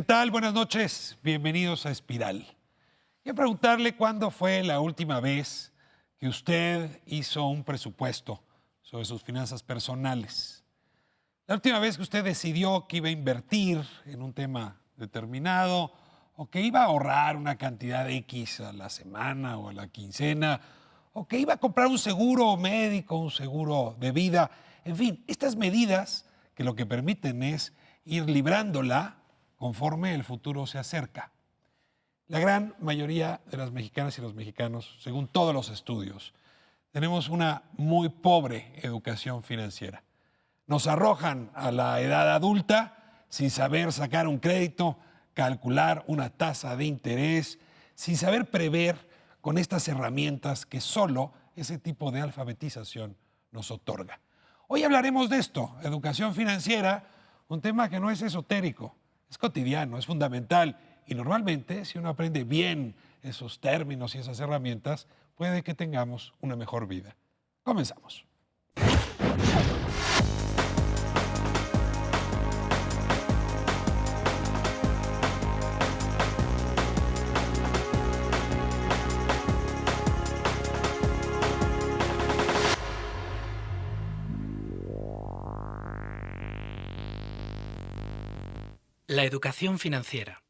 ¿Qué tal? Buenas noches. Bienvenidos a Espiral. Quiero preguntarle cuándo fue la última vez que usted hizo un presupuesto sobre sus finanzas personales. La última vez que usted decidió que iba a invertir en un tema determinado o que iba a ahorrar una cantidad X a la semana o a la quincena o que iba a comprar un seguro médico, un seguro de vida. En fin, estas medidas que lo que permiten es ir librándola conforme el futuro se acerca. La gran mayoría de las mexicanas y los mexicanos, según todos los estudios, tenemos una muy pobre educación financiera. Nos arrojan a la edad adulta sin saber sacar un crédito, calcular una tasa de interés, sin saber prever con estas herramientas que solo ese tipo de alfabetización nos otorga. Hoy hablaremos de esto, educación financiera, un tema que no es esotérico, es cotidiano, es fundamental y normalmente si uno aprende bien esos términos y esas herramientas, puede que tengamos una mejor vida. Comenzamos. La educación financiera.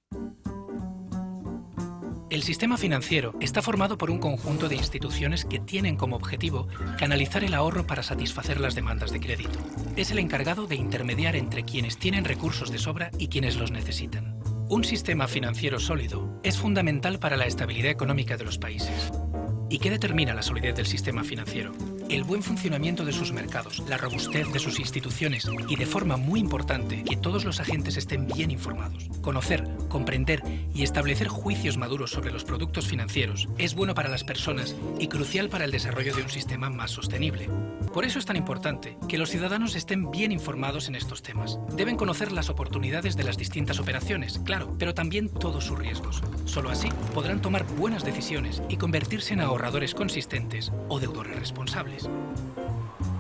El sistema financiero está formado por un conjunto de instituciones que tienen como objetivo canalizar el ahorro para satisfacer las demandas de crédito. Es el encargado de intermediar entre quienes tienen recursos de sobra y quienes los necesitan. Un sistema financiero sólido es fundamental para la estabilidad económica de los países. ¿Y qué determina la solidez del sistema financiero? El buen funcionamiento de sus mercados, la robustez de sus instituciones y, de forma muy importante, que todos los agentes estén bien informados. Conocer, comprender y establecer juicios maduros sobre los productos financieros es bueno para las personas y crucial para el desarrollo de un sistema más sostenible. Por eso es tan importante que los ciudadanos estén bien informados en estos temas. Deben conocer las oportunidades de las distintas operaciones, claro, pero también todos sus riesgos. Solo así podrán tomar buenas decisiones y convertirse en ahorradores consistentes o deudores responsables.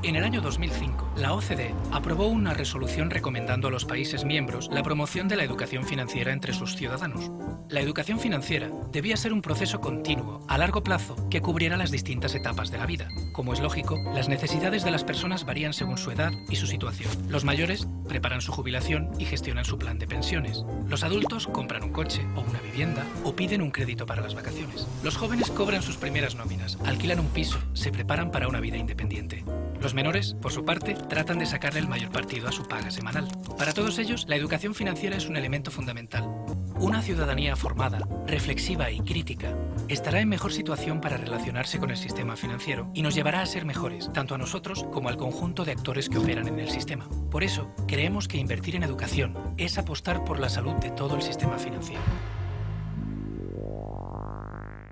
En el año 2005, la OCDE aprobó una resolución recomendando a los países miembros la promoción de la educación financiera entre sus ciudadanos. La educación financiera debía ser un proceso continuo, a largo plazo, que cubriera las distintas etapas de la vida. Como es lógico, las necesidades de las personas varían según su edad y su situación. Los mayores preparan su jubilación y gestionan su plan de pensiones. Los adultos compran un coche o una vivienda o piden un crédito para las vacaciones. Los jóvenes cobran sus primeras nóminas, alquilan un piso, se preparan para una vida independiente. Los menores, por su parte, tratan de sacarle el mayor partido a su paga semanal. Para todos ellos, la educación financiera es un elemento fundamental. Una ciudadanía formada, reflexiva y crítica estará en mejor situación para relacionarse con el sistema financiero y nos llevará a ser mejores, tanto a nosotros como al conjunto de actores que operan en el sistema. Por eso, creemos que invertir en educación es apostar por la salud de todo el sistema financiero.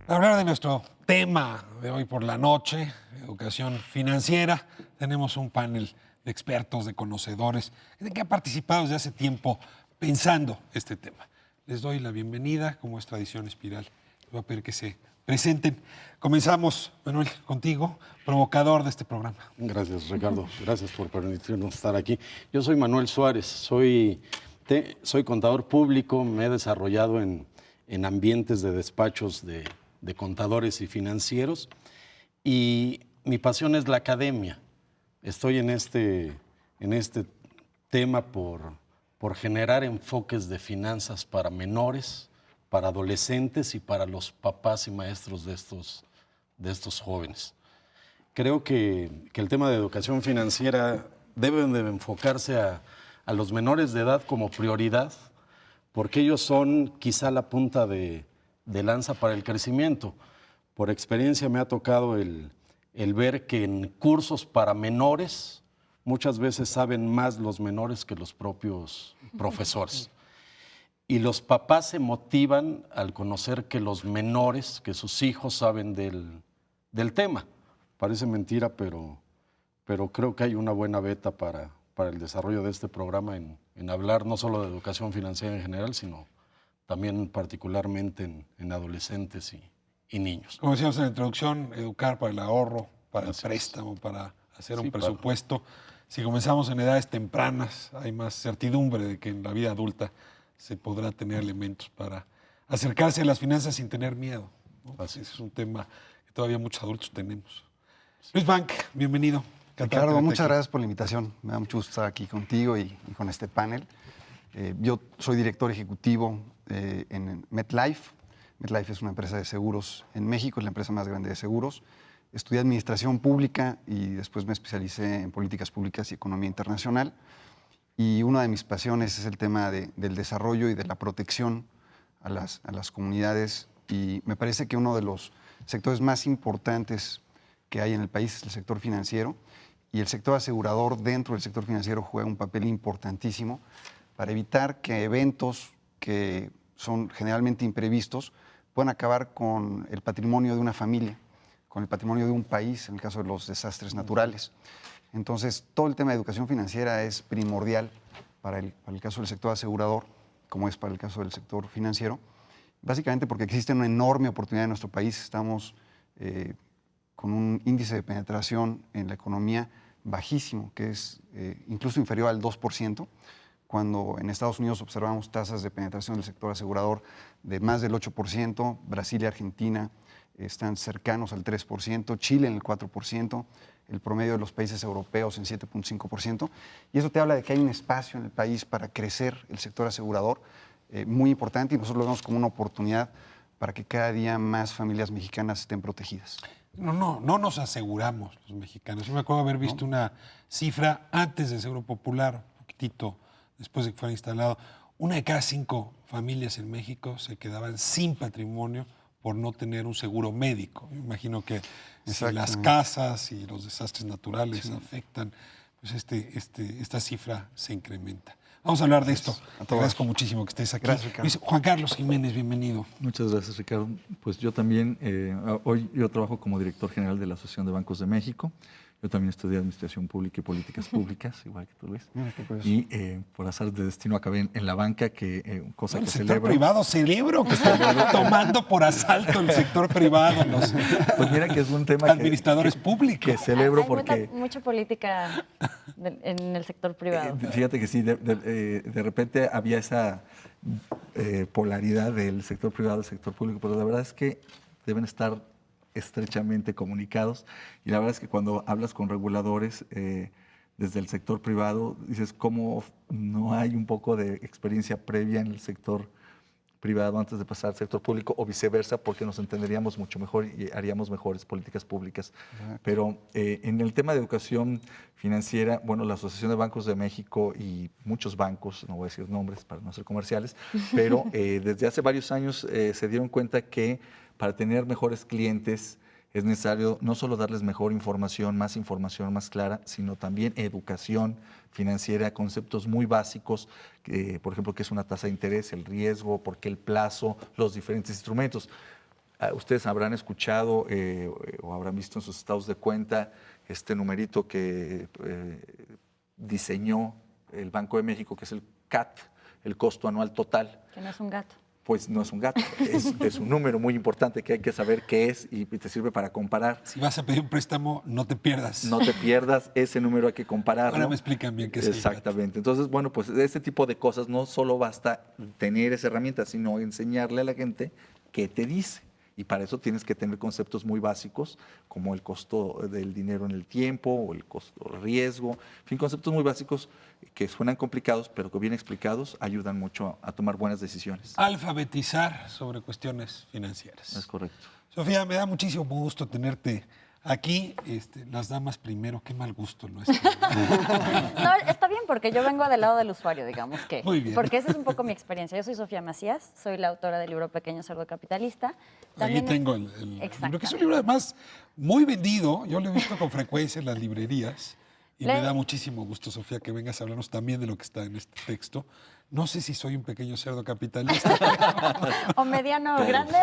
Para hablar de nuestro tema de hoy por la noche, educación financiera, tenemos un panel de expertos, de conocedores, que ha participado desde hace tiempo pensando este tema. Les doy la bienvenida, como es tradición Espiral. Les voy a pedir que se presenten. Comenzamos, Manuel, contigo, provocador de este programa. Gracias, Ricardo. Gracias por permitirnos estar aquí. Yo soy Manuel Suárez, soy contador público, me he desarrollado en ambientes de despachos de contadores y financieros y mi pasión es la academia. Estoy en este tema por generar enfoques de finanzas para menores, para adolescentes y para los papás y maestros de estos jóvenes. Creo que el tema de educación financiera debe de enfocarse a los menores de edad como prioridad, porque ellos son quizá la punta de lanza para el crecimiento. Por experiencia me ha tocado el ver que en cursos para menores muchas veces saben más los menores que los propios profesores. Y los papás se motivan al conocer que los menores, que sus hijos saben del tema. Parece mentira, pero creo que hay una buena beta para el desarrollo de este programa en hablar no solo de educación financiera en general, sino también particularmente en adolescentes y niños. Como decíamos en la introducción, educar para el ahorro, para el préstamo, para hacer un presupuesto. Si comenzamos en edades tempranas, hay más certidumbre de que en la vida adulta se podrá tener elementos para acercarse a las finanzas sin tener miedo, ¿no? Ese es un tema que todavía muchos adultos tenemos. Luis Bank, bienvenido. Ricardo, muchas gracias por la invitación. Me da mucho gusto estar aquí contigo y con este panel. Yo soy director ejecutivo en MetLife. MetLife es una empresa de seguros en México, es la empresa más grande de seguros. Estudié administración pública y después me especialicé en políticas públicas y economía internacional. Y una de mis pasiones es el tema del desarrollo y de la protección a las comunidades. Y me parece que uno de los sectores más importantes que hay en el país es el sector financiero. Y el sector asegurador dentro del sector financiero juega un papel importantísimo para evitar que eventos que son generalmente imprevistos puedan acabar con el patrimonio de una familia, con el patrimonio de un país, en el caso de los desastres naturales. Entonces, todo el tema de educación financiera es primordial para el caso del sector asegurador, como es para el caso del sector financiero, básicamente porque existe una enorme oportunidad en nuestro país. Estamos con un índice de penetración en la economía bajísimo, que es incluso inferior al 2%, cuando en Estados Unidos observamos tasas de penetración del sector asegurador de más del 8%, Brasil y Argentina están cercanos al 3%, Chile en el 4%, el promedio de los países europeos en 7.5%, y eso te habla de que hay un espacio en el país para crecer el sector asegurador muy importante, y nosotros lo vemos como una oportunidad para que cada día más familias mexicanas estén protegidas. No nos aseguramos los mexicanos. Yo me acuerdo haber visto una cifra antes del Seguro Popular, un poquitito después de que fuera instalado. 1 de cada 5 familias en México se quedaban sin patrimonio por no tener un seguro médico. Yo imagino que si las casas y los desastres naturales afectan, pues esta cifra se incrementa. Vamos a hablar de esto. Te agradezco muchísimo que estés aquí. Gracias, Ricardo. Juan Carlos Jiménez, bienvenido. Muchas gracias, Ricardo. Pues yo también, hoy yo trabajo como director general de la Asociación de Bancos de México. Yo también estudié Administración Pública y Políticas Públicas, igual que tú, Luis. Y por azar de destino acabé en la banca, cosa El que sector celebro. privado, celebro que estén tomando por asalto el sector privado los Pues mira que es un tema administradores públicos. que celebro Hay porque... mucha política en el sector privado. Fíjate que sí, de repente había esa polaridad del sector privado y del sector público, pero la verdad es que deben estar estrechamente comunicados, y la verdad es que cuando hablas con reguladores desde el sector privado, dices cómo no hay un poco de experiencia previa en el sector privado antes de pasar al sector público, o viceversa, porque nos entenderíamos mucho mejor y haríamos mejores políticas públicas. Pero en el tema de educación financiera, bueno, la Asociación de Bancos de México y muchos bancos, no voy a decir nombres para no ser comerciales, pero desde hace varios años se dieron cuenta que para tener mejores clientes es necesario no solo darles mejor información más clara, sino también educación financiera, conceptos muy básicos, por ejemplo, qué es una tasa de interés, el riesgo, por qué el plazo, los diferentes instrumentos. Ustedes habrán escuchado o habrán visto en sus estados de cuenta este numerito que diseñó el Banco de México, que es el CAT, el costo anual total. Que no es un gato. Pues no es un gato, es un número muy importante que hay que saber qué es y te sirve para comparar. Si vas a pedir un préstamo, no te pierdas. No te pierdas, ese número hay que compararlo. Ahora me explican bien qué es el Exactamente. Entonces, bueno, pues este tipo de cosas no solo basta tener esa herramienta, sino enseñarle a la gente qué te dice. Y para eso tienes que tener conceptos muy básicos, como el costo del dinero en el tiempo o el costo del riesgo. En fin, conceptos muy básicos que suenan complicados, pero que bien explicados ayudan mucho a tomar buenas decisiones. Alfabetizar sobre cuestiones financieras. Es correcto. Sofía, me da muchísimo gusto tenerte aquí. Las damas primero, qué mal gusto nuestro. No, está bien porque yo vengo del lado del usuario, digamos que. Muy bien. Porque esa es un poco mi experiencia. Yo soy Sofía Macías, soy la autora del libro Pequeño Cerdo Capitalista. Ahí tengo el libro, que es un libro además muy vendido. Yo lo he visto con frecuencia en las librerías. Y me da muchísimo gusto, Sofía, que vengas a hablarnos también de lo que está en este texto. No sé si soy un pequeño cerdo capitalista. O mediano o grande.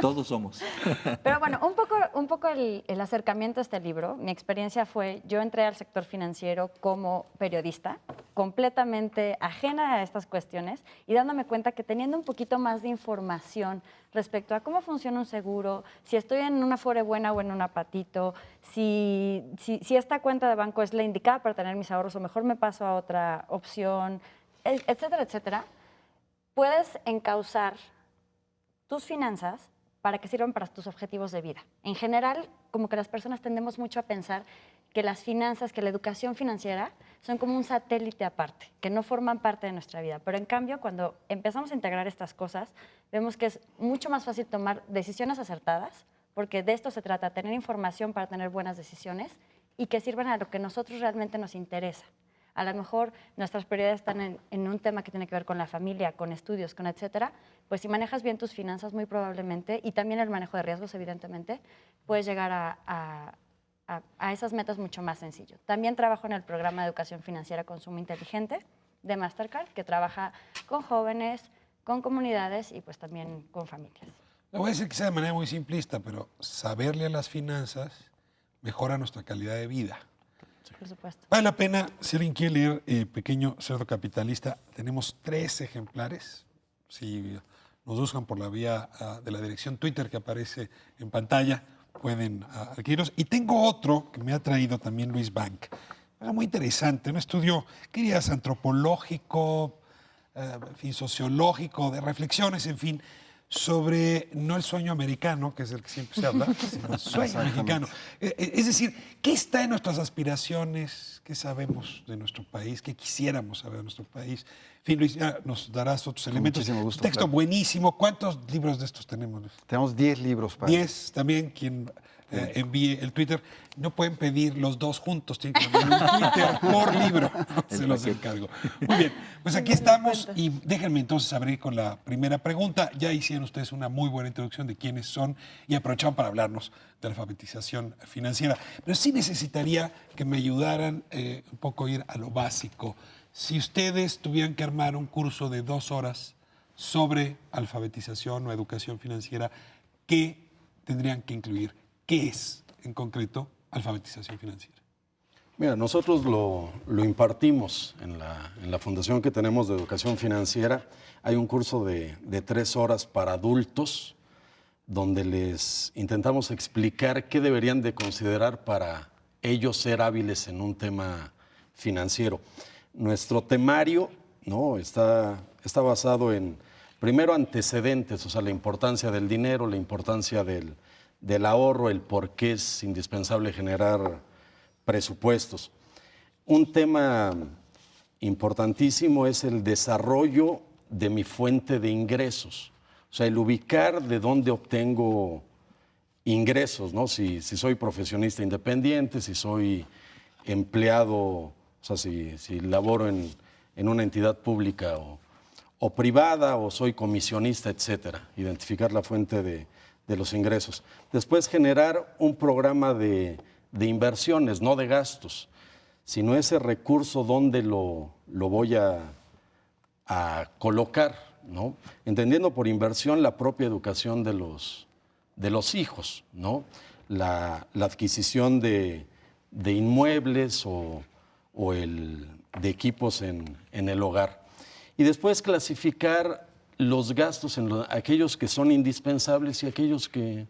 Todos somos. Pero bueno, un poco el acercamiento a este libro, mi experiencia fue, yo entré al sector financiero como periodista, completamente ajena a estas cuestiones y dándome cuenta que teniendo un poquito más de información respecto a cómo funciona un seguro, si estoy en una Afore buena o en una Patito, si esta cuenta de banco es la indicada para tener mis ahorros o mejor me paso a otra opción, etcétera, etcétera, puedes encauzar tus finanzas para que sirvan para tus objetivos de vida. En general, como que las personas tendemos mucho a pensar que las finanzas, que la educación financiera son como un satélite aparte, que no forman parte de nuestra vida. Pero en cambio, cuando empezamos a integrar estas cosas, vemos que es mucho más fácil tomar decisiones acertadas, porque de esto se trata, tener información para tener buenas decisiones y que sirvan a lo que nosotros realmente nos interesa. A lo mejor nuestras prioridades están en un tema que tiene que ver con la familia, con estudios, con etcétera. Pues si manejas bien tus finanzas, muy probablemente, y también el manejo de riesgos, evidentemente, puedes llegar a esas metas mucho más sencillo. También trabajo en el programa de educación financiera Consumo Inteligente de Mastercard, que trabaja con jóvenes, con comunidades y pues también con familias. Le voy a decir que sea de manera muy simplista, pero saberle a las finanzas mejora nuestra calidad de vida. Por supuesto. Vale la pena, si alguien quiere leer Pequeño Cerdo Capitalista, tenemos 3 ejemplares. Si nos buscan por la vía de la dirección Twitter que aparece en pantalla, pueden adquirirlos. Y tengo otro que me ha traído también Luis Bank. Es muy interesante, un estudio, ¿qué dirías? Antropológico, en fin, sociológico, de reflexiones, en fin, sobre no el sueño americano, que es el que siempre se habla, sino el sueño mexicano. Es decir, ¿qué está en nuestras aspiraciones? ¿Qué sabemos de nuestro país? ¿Qué quisiéramos saber de nuestro país? En fin, Luis, ya nos darás otros elementos. muchísimo gusto, Texto claro. buenísimo. ¿Cuántos libros de estos tenemos, Luis? Tenemos 10 libros para 10 también, quien envíe el Twitter. No pueden pedir los 2 juntos, tienen que enviar un Twitter por libro. Se los encargo. Muy bien, pues aquí estamos y déjenme entonces abrir con la primera pregunta. Ya hicieron ustedes una muy buena introducción de quiénes son y aprovecharon para hablarnos de la alfabetización financiera. Pero sí necesitaría que me ayudaran un poco a ir a lo básico. Si ustedes tuvieran que armar un curso de 2 horas sobre alfabetización o educación financiera, ¿qué tendrían que incluir? ¿Qué es, en concreto, alfabetización financiera? Mira, nosotros lo impartimos en la fundación que tenemos de educación financiera. Hay un curso de 3 horas para adultos donde les intentamos explicar qué deberían de considerar para ellos ser hábiles en un tema financiero. Nuestro temario, ¿no?, está basado en, primero, antecedentes, o sea, la importancia del dinero, la importancia del ahorro, el por qué es indispensable generar presupuestos. Un tema importantísimo es el desarrollo de mi fuente de ingresos, o sea, el ubicar de dónde obtengo ingresos, ¿no? Si soy profesionista independiente, si soy empleado, o sea, si laboro en una entidad pública o privada, o soy comisionista, etcétera. Identificar la fuente de los ingresos. Después, generar un programa de inversiones, no de gastos, sino ese recurso donde lo voy a colocar, ¿no? Entendiendo por inversión la propia educación de los hijos, ¿no? La adquisición de inmuebles o de equipos en el hogar. Y después clasificar los gastos en aquellos que son indispensables y aquellos que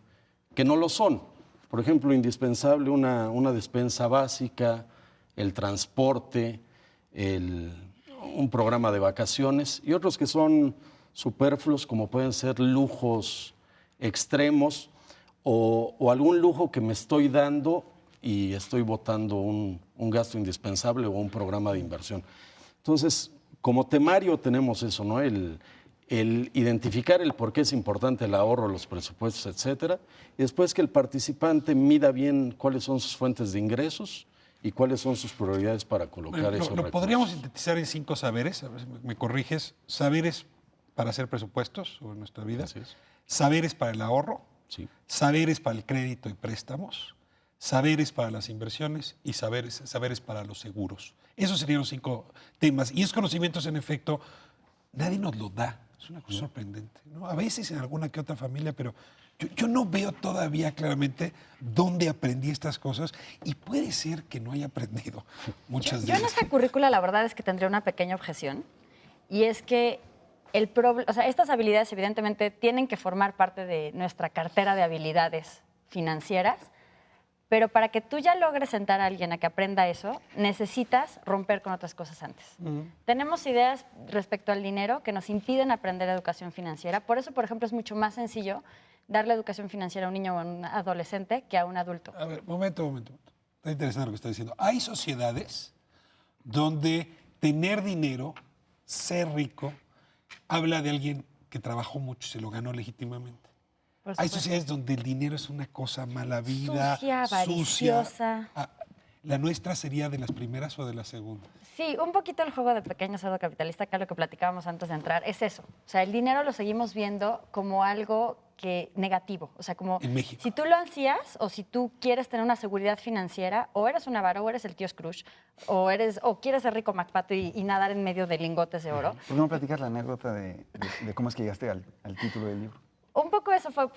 no lo son. Por ejemplo, indispensable una despensa básica, el transporte, un programa de vacaciones, y otros que son superfluos, como pueden ser lujos extremos o algún lujo que me estoy dando y estoy botando un gasto indispensable o un programa de inversión. Entonces, como temario tenemos eso, ¿no? El identificar el por qué es importante el ahorro, los presupuestos, etcétera, y después que el participante mida bien cuáles son sus fuentes de ingresos y cuáles son sus prioridades para colocar esos recursos. Lo podríamos sintetizar en 5 saberes, a ver si me corriges. Saberes para hacer presupuestos sobre nuestra vida, Así es. saberes para el ahorro, Sí. saberes para el crédito y préstamos, saberes para las inversiones y saberes para los seguros. Esos serían los 5 temas. Y esos conocimientos, en efecto, nadie nos los da. Es una cosa sorprendente, ¿no? A veces en alguna que otra familia, pero yo no veo todavía claramente dónde aprendí estas cosas y puede ser que no haya aprendido muchas de Yo en ellas. esta currícula la verdad es que tendría una pequeña objeción y es que estas habilidades evidentemente tienen que formar parte de nuestra cartera de habilidades financieras, Pero para que tú ya logres sentar a alguien a que aprenda eso, necesitas romper con otras cosas antes. Tenemos ideas respecto al dinero que nos impiden aprender educación financiera. Por eso, por ejemplo, es mucho más sencillo darle educación financiera a un niño o a un adolescente que a un adulto. A ver, momento. Está interesante lo que está diciendo. Hay sociedades donde tener dinero, ser rico, habla de alguien que trabajó mucho y se lo ganó legítimamente. Por Hay supuesto. sociedades donde el dinero es una cosa mala vida, Sucia, avariciosa. ¿La nuestra sería de las primeras o de las segundas? Sí, un poquito el juego de pequeño cerdo capitalista, acá lo que platicábamos antes de entrar, es eso. O sea, el dinero lo seguimos viendo como algo negativo. O sea, como En México. si tú lo ansías o si tú quieres tener una seguridad financiera, o eres un avaro o eres el tío Scrooge, o quieres ser rico MacPato y nadar en medio de lingotes de oro. ¿Por qué no platicas la anécdota de cómo es que llegaste al título del libro? Un poco eso fue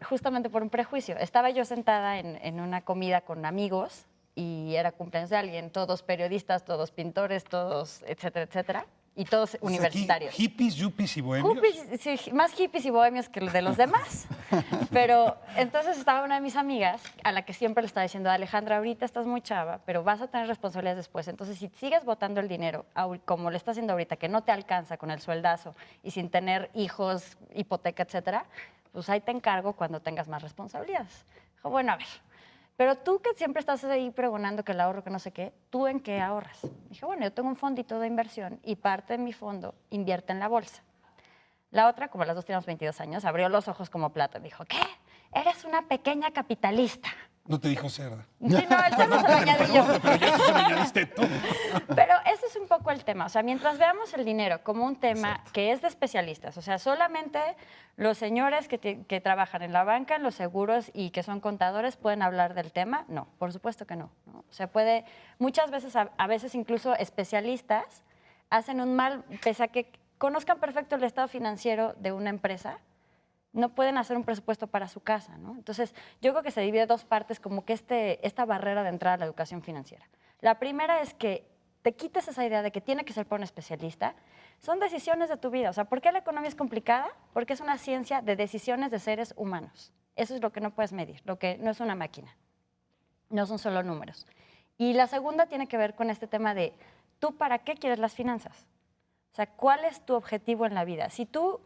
justamente por un prejuicio. Estaba yo sentada en una comida con amigos y era cumpleaños de alguien, todos periodistas, todos pintores, todos, etcétera, etcétera, y todos Aquí, universitarios. hippies, yuppies y bohemios. Sí, más hippies y bohemios que los de los demás. Pero entonces estaba una de mis amigas a la que siempre le estaba diciendo, Alejandra, ahorita estás muy chava, pero vas a tener responsabilidades después. Entonces, si sigues botando el dinero, como le estás haciendo ahorita, que no te alcanza con el sueldazo y sin tener hijos, hipoteca, etcétera, pues ahí te encargo cuando tengas más responsabilidades. Dijo, bueno, a ver, pero tú que siempre estás ahí pregonando que el ahorro, que no sé qué, ¿tú en qué ahorras? Dije, bueno, yo tengo un fondito de inversión y parte de mi fondo invierte en la bolsa. La otra, como las dos teníamos 22 años, abrió los ojos como plato y dijo, ¿qué? Eres una pequeña capitalista. No te dijo cerda. Sí, no, el cerdo se lo añadí yo. Pero ya se lo añadiste tú. Pero ese es un poco el tema. O sea, mientras veamos el dinero como un tema que es de especialistas, o sea, solamente los señores que trabajan en la banca, en los seguros y que son contadores pueden hablar del tema, no, por supuesto que no. ¿No? O sea, muchas veces, a veces incluso especialistas hacen un mal, pese a que conozcan perfecto el estado financiero de una empresa, no pueden hacer un presupuesto para su casa, ¿no? Entonces, yo creo que se divide en dos partes, como que esta barrera de entrada a la educación financiera. La primera es que te quites esa idea de que tiene que ser para un especialista. Son decisiones de tu vida. O sea, ¿por qué la economía es complicada? Porque es una ciencia de decisiones de seres humanos. Eso es lo que no puedes medir, lo que no es una máquina. No son solo números. Y la segunda tiene que ver con este tema de, ¿tú para qué quieres las finanzas? O sea, ¿cuál es tu objetivo en la vida? Si tú...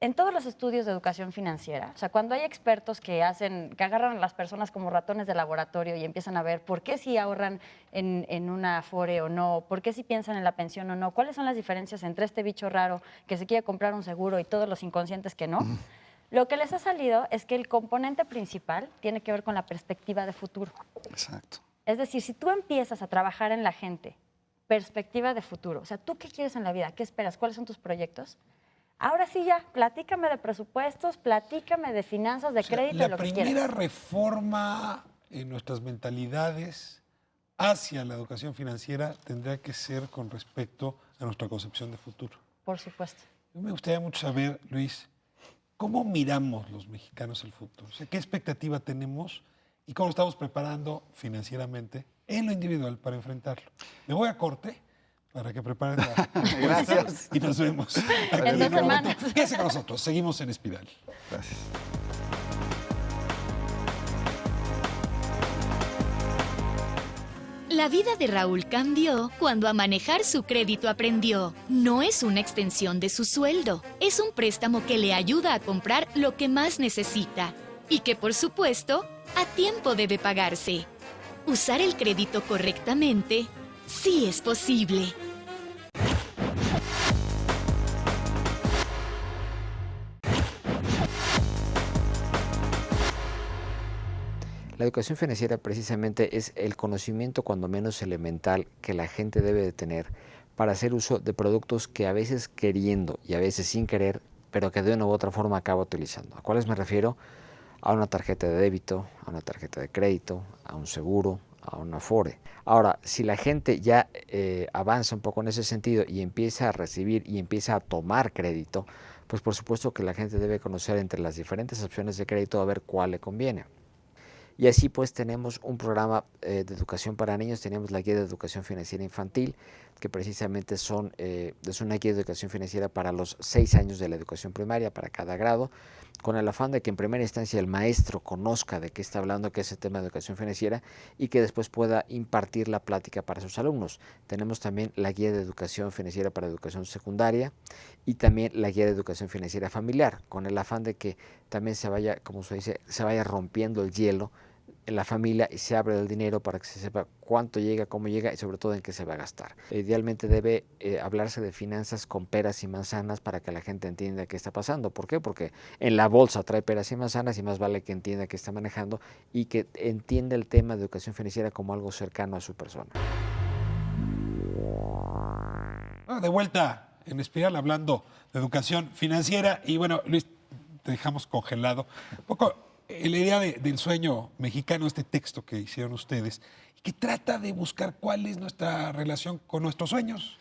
En todos los estudios de educación financiera, o sea, cuando hay expertos que agarran a las personas como ratones de laboratorio y empiezan a ver por qué si ahorran en una Afore o no, por qué si piensan en la pensión o no, cuáles son las diferencias entre este bicho raro que se quiere comprar un seguro y todos los inconscientes que no, lo que les ha salido es que el componente principal tiene que ver con la perspectiva de futuro. Exacto. Es decir, si tú empiezas a trabajar en la gente, perspectiva de futuro, o sea, ¿tú qué quieres en la vida? ¿Qué esperas? ¿Cuáles son tus proyectos? Ahora sí ya, platícame de presupuestos, platícame de finanzas, de crédito, de lo que La quieras. primera reforma en nuestras mentalidades hacia la educación financiera tendría que ser con respecto a nuestra concepción de futuro. Por supuesto. Me gustaría mucho saber, Luis, ¿cómo miramos los mexicanos el futuro? O sea, ¿qué expectativa tenemos y cómo estamos preparando financieramente en lo individual para enfrentarlo? Me voy a corte para que preparen la... Gracias. Y nos vemos. En 2 semanas. Quédese con nosotros, seguimos en Espiral. Gracias. La vida de Raúl cambió cuando a manejar su crédito aprendió. No es una extensión de su sueldo, es un préstamo que le ayuda a comprar lo que más necesita y que, por supuesto, a tiempo debe pagarse. Usar el crédito correctamente sí es posible. La educación financiera precisamente es el conocimiento cuando menos elemental que la gente debe de tener para hacer uso de productos que a veces queriendo y a veces sin querer, pero que de una u otra forma acaba utilizando. ¿A cuáles me refiero? A una tarjeta de débito, a una tarjeta de crédito, a un seguro, a una Afore. Ahora, si la gente ya avanza un poco en ese sentido y empieza a recibir y empieza a tomar crédito, pues por supuesto que la gente debe conocer entre las diferentes opciones de crédito a ver cuál le conviene. Y así pues tenemos un programa de educación para niños, tenemos la guía de educación financiera infantil, que precisamente es una guía de educación financiera para los 6 años de la educación primaria, para cada grado, con el afán de que en primera instancia el maestro conozca de qué está hablando, qué es el tema de educación financiera, y que después pueda impartir la plática para sus alumnos. Tenemos también la guía de educación financiera para educación secundaria y también la guía de educación financiera familiar, con el afán de que también se vaya, como se dice, se vaya rompiendo el hielo en la familia y se abre el dinero para que se sepa cuánto llega, cómo llega y sobre todo en qué se va a gastar. Idealmente debe hablarse de finanzas con peras y manzanas para que la gente entienda qué está pasando. ¿Por qué? Porque en la bolsa trae peras y manzanas y más vale que entienda qué está manejando y que entienda el tema de educación financiera como algo cercano a su persona. De vuelta en Espiral hablando de educación financiera y bueno, Luis, te dejamos congelado. Un poco la idea del sueño mexicano, este texto que hicieron ustedes, que trata de buscar cuál es nuestra relación con nuestros sueños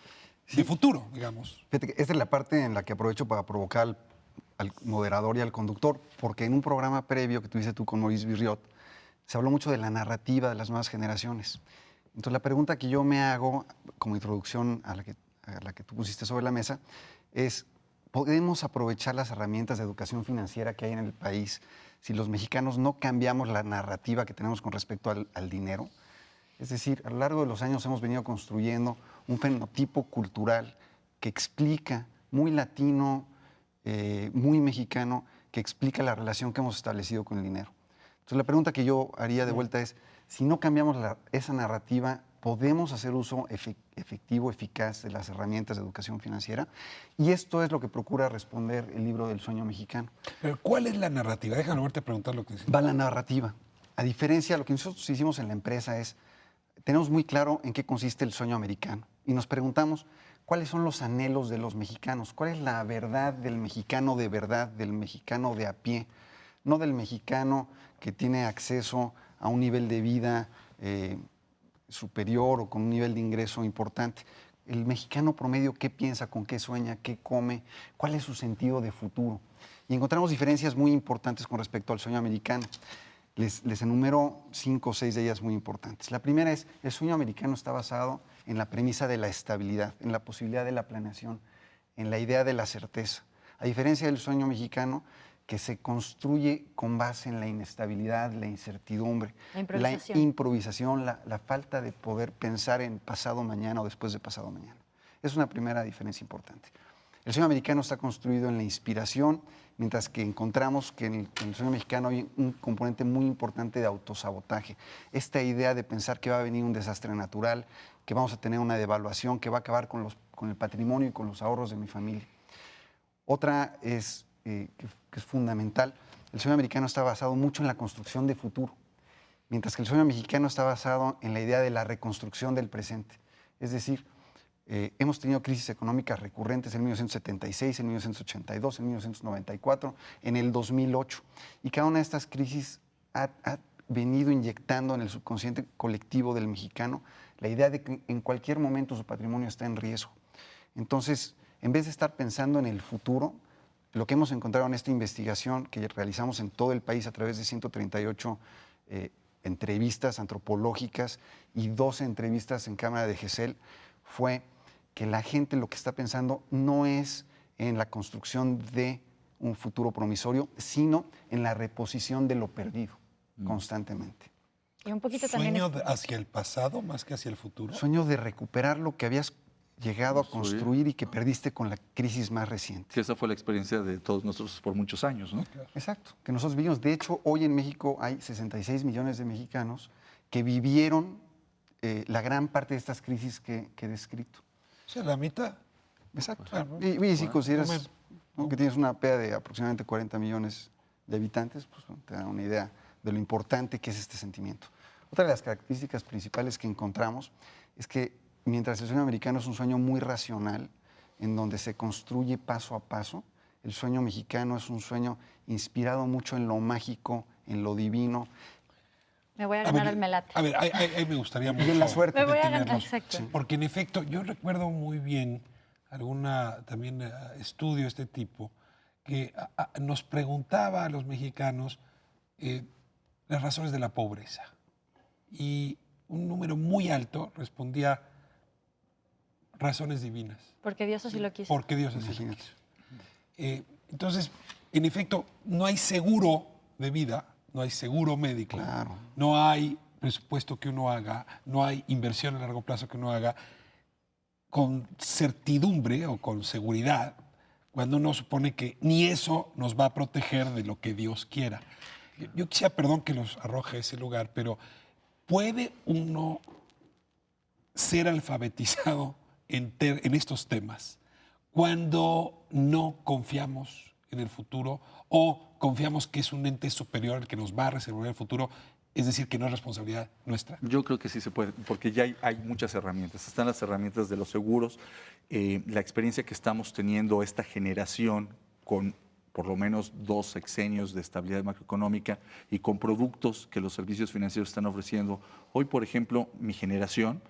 de futuro, digamos. Fíjate que esta es la parte en la que aprovecho para provocar al moderador y al conductor, porque en un programa previo que tuviste tú con Maurice Birriot, se habló mucho de la narrativa de las nuevas generaciones. Entonces la pregunta que yo me hago como introducción a la que tú pusiste sobre la mesa es, ¿podemos aprovechar las herramientas de educación financiera que hay en el país si los mexicanos no cambiamos la narrativa que tenemos con respecto al dinero? Es decir, a lo largo de los años hemos venido construyendo un fenotipo cultural que explica, muy latino, muy mexicano, que explica la relación que hemos establecido con el dinero. Entonces la pregunta que yo haría de vuelta es, si no cambiamos esa narrativa, ¿podemos hacer uso efectivo, eficaz de las herramientas de educación financiera? Y esto es lo que procura responder el libro del sueño mexicano. Pero ¿cuál es la narrativa? Déjame verte preguntar lo que dice. Va la narrativa. A diferencia de lo que nosotros hicimos en la empresa es, tenemos muy claro en qué consiste el sueño americano y nos preguntamos cuáles son los anhelos de los mexicanos, cuál es la verdad, del mexicano de a pie, no del mexicano que tiene acceso a un nivel de vida superior o con un nivel de ingreso importante. El mexicano promedio, ¿qué piensa, con qué sueña, qué come, cuál es su sentido de futuro? Y encontramos diferencias muy importantes con respecto al sueño americano. Les enumero 5 o 6 de ellas muy importantes. La primera es, el sueño americano está basado en la premisa de la estabilidad, en la posibilidad de la planeación, en la idea de la certeza. A diferencia del sueño mexicano, que se construye con base en la inestabilidad, la incertidumbre, la improvisación, la falta de poder pensar en pasado mañana o después de pasado mañana. Es una primera diferencia importante. El sueño americano está construido en la inspiración, mientras que encontramos que en el sueño mexicano hay un componente muy importante de autosabotaje. Esta idea de pensar que va a venir un desastre natural, que vamos a tener una devaluación, que va a acabar con el patrimonio y con los ahorros de mi familia. Otra es que es fundamental. El sueño americano está basado mucho en la construcción de futuro, mientras que el sueño mexicano está basado en la idea de la reconstrucción del presente. Es decir, hemos tenido crisis económicas recurrentes en 1976, en 1982, en 1994, en el 2008. Y cada una de estas crisis ha venido inyectando en el subconsciente colectivo del mexicano la idea de que en cualquier momento su patrimonio está en riesgo. Entonces, en vez de estar pensando en el futuro, lo que hemos encontrado en esta investigación que realizamos en todo el país a través de 138 entrevistas antropológicas y 12 entrevistas en Cámara de GESEL fue que la gente lo que está pensando no es en la construcción de un futuro promisorio, sino en la reposición de lo perdido constantemente. Y un poquito ¿Sueño también hacia el pasado más que hacia el futuro? Sueño de recuperar lo que habías llegado a construir y que perdiste con la crisis más reciente. Que esa fue la experiencia de todos nosotros por muchos años, ¿no? Exacto, que nosotros vivimos. De hecho, hoy en México hay 66 millones de mexicanos que vivieron la gran parte de estas crisis que he descrito. O sea, la mitad. Exacto. Claro. Y si consideras Bueno. que tienes una PEA de aproximadamente 40 millones de habitantes, pues te da una idea de lo importante que es este sentimiento. Otra de las características principales que encontramos es que mientras el sueño americano es un sueño muy racional, en donde se construye paso a paso, el sueño mexicano es un sueño inspirado mucho en lo mágico, en lo divino. me voy a ganar el melate. A ver, ahí me gustaría mucho. Y en la suerte. Me voy a ganar, detenernos. exacto. Sí. Porque en efecto, yo recuerdo muy bien también estudio de este tipo, que nos preguntaba a los mexicanos las razones de la pobreza. Y un número muy alto respondía razones divinas. Porque Dios así lo quiso. Porque Dios así lo Imagínate. quiso. Entonces, en efecto, no hay seguro de vida, no hay seguro médico, Claro. no hay presupuesto que uno haga, no hay inversión a largo plazo que uno haga con certidumbre o con seguridad, cuando uno supone que ni eso nos va a proteger de lo que Dios quiera. Yo quisiera, perdón que los arroje a ese lugar, pero ¿puede uno ser alfabetizado en estos temas cuando no confiamos en el futuro o confiamos que es un ente superior el que nos va a reservar el futuro? Es decir, que no es responsabilidad nuestra. Yo creo que sí se puede, porque ya hay muchas herramientas. Están las herramientas de los seguros, la experiencia que estamos teniendo esta generación con por lo menos 2 sexenios de estabilidad macroeconómica y con productos que los servicios financieros están ofreciendo. Hoy, por ejemplo, mi generación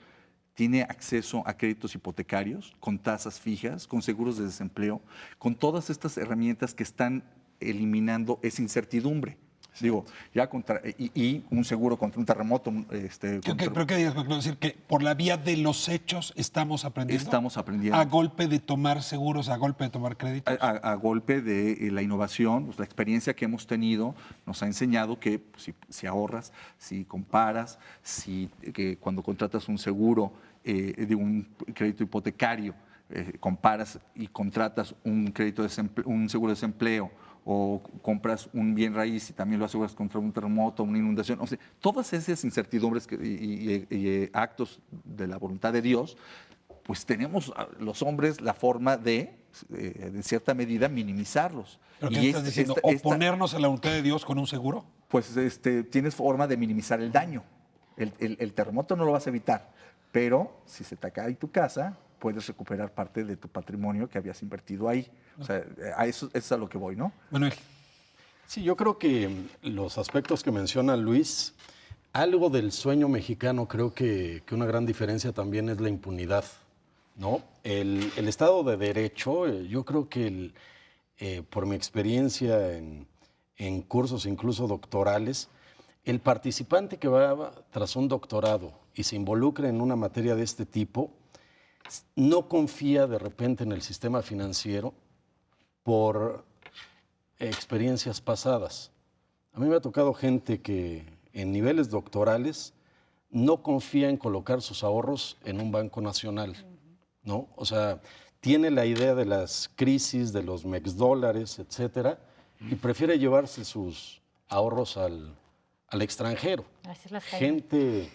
tiene acceso a créditos hipotecarios con tasas fijas, con seguros de desempleo, con todas estas herramientas que están eliminando esa incertidumbre. Digo, ya y un seguro contra un terremoto. ¿Pero qué digas? Quiero decir que por la vía de los hechos estamos aprendiendo. Estamos aprendiendo. A golpe de tomar seguros, a golpe de tomar créditos. A golpe de la innovación, pues, la experiencia que hemos tenido nos ha enseñado que pues, si ahorras, si comparas, que cuando contratas un seguro de un crédito hipotecario, comparas y contratas un seguro de desempleo, o compras un bien raíz y también lo aseguras contra un terremoto, una inundación. O sea, todas esas incertidumbres y actos de la voluntad de Dios, pues tenemos los hombres la forma de cierta medida, minimizarlos. ¿Pero qué estás diciendo? ¿Oponernos a la voluntad de Dios con un seguro? Pues tienes forma de minimizar el daño. El terremoto no lo vas a evitar, pero si se te cae tu casa, puedes recuperar parte de tu patrimonio que habías invertido ahí. O sea, eso es a lo que voy, ¿no? Manuel. Sí, yo creo que los aspectos que menciona Luis, algo del sueño mexicano, creo que una gran diferencia también es la impunidad, ¿no? El Estado de Derecho, yo creo que por mi experiencia en cursos incluso doctorales, el participante que va tras un doctorado y se involucra en una materia de este tipo, no confía de repente en el sistema financiero por experiencias pasadas. A mí me ha tocado gente que en niveles doctorales no confía en colocar sus ahorros en un banco nacional, ¿no? O sea, tiene la idea de las crisis, de los mexdólares, etcétera, y prefiere llevarse sus ahorros al extranjero. Así es la calle.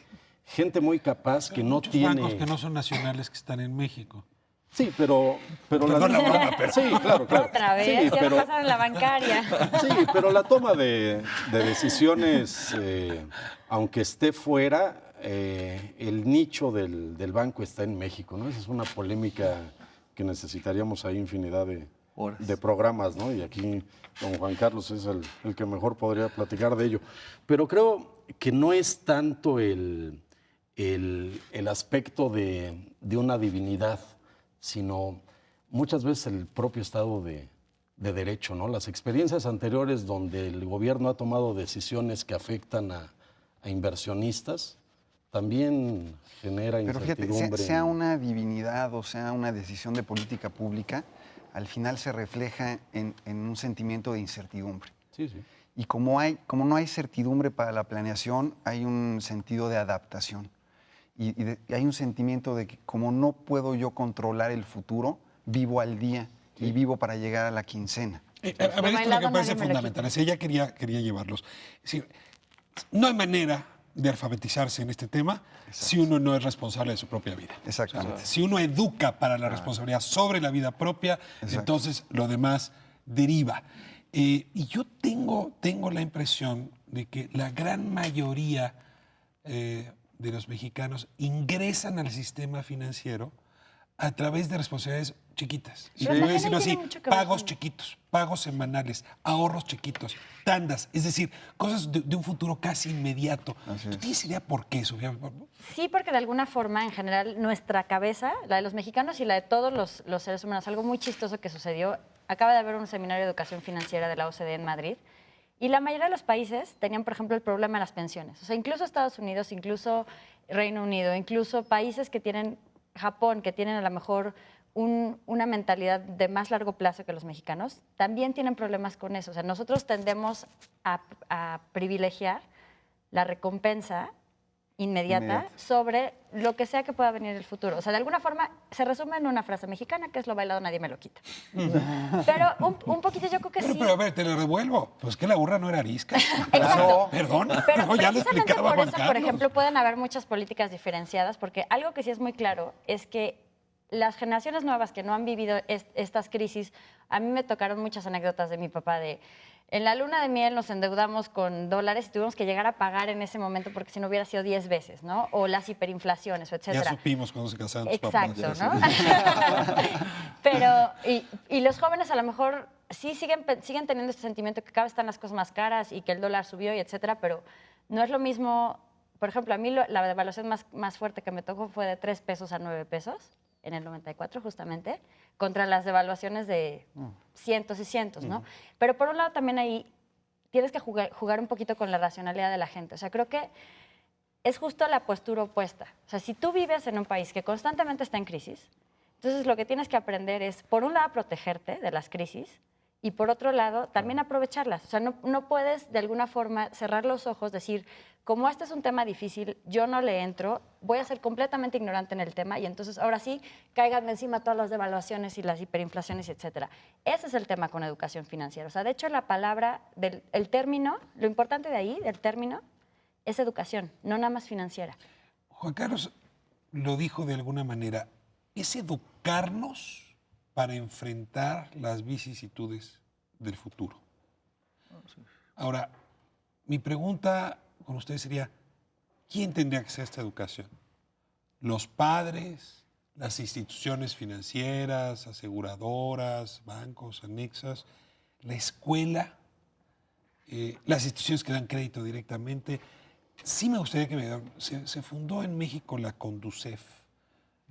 Gente muy capaz que no Muchos tiene... bancos que no son nacionales que están en México. Sí, pero Perdón la broma, pero... Sí, claro. Otra vez, Sí, ya pero... pasaron en la bancaria. Sí, pero la toma de decisiones, aunque esté fuera, el nicho del banco está en México, ¿no? Esa es una polémica que necesitaríamos ahí infinidad de programas, ¿no? Y aquí don Juan Carlos es el que mejor podría platicar de ello. Pero creo que no es tanto el aspecto de una divinidad, sino muchas veces el propio Estado de Derecho, ¿no? Las experiencias anteriores donde el gobierno ha tomado decisiones que afectan a inversionistas también genera Pero incertidumbre. fíjate, sea una divinidad o sea una decisión de política pública, al final se refleja en un sentimiento de incertidumbre. Sí, sí. Y como no hay certidumbre para la planeación, hay un sentido de adaptación. Y hay un sentimiento de que como no puedo yo controlar el futuro, vivo al día y vivo para llegar a la quincena. A ver, esto es lo que me parece fundamental. Ella quería llevarlos. Es decir, no hay manera de alfabetizarse en este tema si uno no es responsable de su propia vida. Exactamente. Si uno educa para la responsabilidad sobre la vida propia, entonces lo demás deriva. Y yo tengo la impresión de que la gran mayoría de los mexicanos ingresan al sistema financiero a través de responsabilidades chiquitas. Y voy a decirlo así, pagos chiquitos, pagos semanales, ahorros chiquitos, tandas, es decir, cosas de un futuro casi inmediato. ¿Tú tienes idea por qué, Sofía? Sí, porque de alguna forma, en general, nuestra cabeza, la de los mexicanos y la de todos los seres humanos, algo muy chistoso que sucedió, acaba de haber un seminario de educación financiera de la OCDE en Madrid, y la mayoría de los países tenían, por ejemplo, el problema de las pensiones. O sea, incluso Estados Unidos, incluso Reino Unido, incluso países que tienen Japón, que tienen a lo mejor una mentalidad de más largo plazo que los mexicanos, también tienen problemas con eso. O sea, nosotros tendemos a privilegiar la recompensa inmediata sobre lo que sea que pueda venir en el futuro. O sea, de alguna forma se resume en una frase mexicana que es lo bailado nadie me lo quita. Pero un poquito yo creo que sí. Pero a ver, te lo revuelvo. Pues que la burra no era arisca. Exacto. Perdón, Pero no, ya lo precisamente explicaba por Juan eso, Carlos. por ejemplo, pueden haber muchas políticas diferenciadas, porque algo que sí es muy claro es que las generaciones nuevas que no han vivido estas crisis, a mí me tocaron muchas anécdotas de mi papá de en la luna de miel nos endeudamos con dólares y tuvimos que llegar a pagar en ese momento porque si no hubiera sido 10 veces, ¿no? O las hiperinflaciones, o etcétera. Ya supimos cuando se casaron tus Exacto, papás. ¿no? Pero, y los jóvenes a lo mejor sí siguen teniendo este sentimiento que cada vez están las cosas más caras y que el dólar subió y etcétera, pero no es lo mismo. Por ejemplo, a mí la devaluación más fuerte que me tocó fue de 3 pesos a 9 pesos en el 94 justamente, contra las devaluaciones de cientos y cientos, ¿no? Pero por un lado también ahí tienes que jugar un poquito con la racionalidad de la gente. O sea, creo que es justo la postura opuesta. O sea, si tú vives en un país que constantemente está en crisis, entonces lo que tienes que aprender es, por un lado, protegerte de las crisis y por otro lado, también aprovecharlas. O sea, no puedes de alguna forma cerrar los ojos, decir, como este es un tema difícil, yo no le entro, voy a ser completamente ignorante en el tema y entonces ahora sí caigan de encima todas las devaluaciones y las hiperinflaciones, etcétera. Ese es el tema con educación financiera. O sea, de hecho, la palabra, el término, lo importante de ahí, del término, es educación, no nada más financiera. Juan Carlos lo dijo de alguna manera, es educarnos para enfrentar las vicisitudes del futuro. Ahora, mi pregunta con ustedes sería, ¿quién tendría que hacer esta educación? ¿Los padres, las instituciones financieras, aseguradoras, bancos, anexas, la escuela, las instituciones que dan crédito directamente? Sí me gustaría que me digan, se fundó en México la Conducef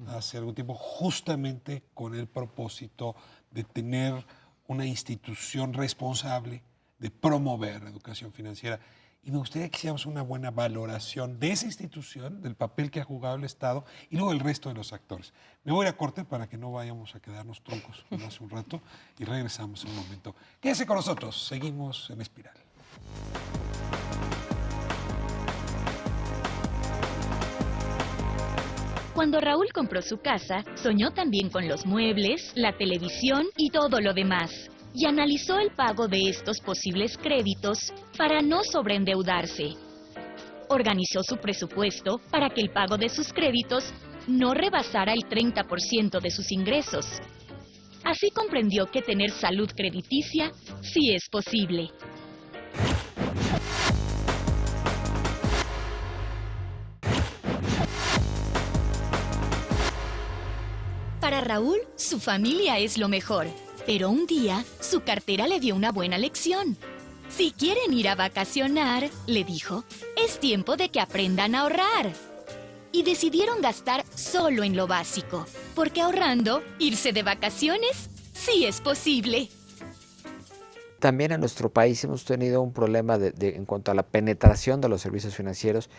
hace algún tiempo justamente con el propósito de tener una institución responsable de promover la educación financiera. Y me gustaría que hiciéramos una buena valoración de esa institución, del papel que ha jugado el Estado y luego el resto de los actores. Me voy a corte para que no vayamos a quedarnos troncos como hace un rato y regresamos en un momento. Quédese con nosotros, seguimos en Espiral. Cuando Raúl compró su casa, soñó también con los muebles, la televisión y todo lo demás. Y analizó el pago de estos posibles créditos para no sobreendeudarse. Organizó su presupuesto para que el pago de sus créditos no rebasara el 30% de sus ingresos. Así comprendió que tener salud crediticia sí es posible. Para Raúl, su familia es lo mejor. Pero un día, su cartera le dio una buena lección. Si quieren ir a vacacionar, le dijo, es tiempo de que aprendan a ahorrar. Y decidieron gastar solo en lo básico, porque ahorrando, irse de vacaciones, sí es posible. También en nuestro país hemos tenido un problema en cuanto a la penetración de los servicios financieros.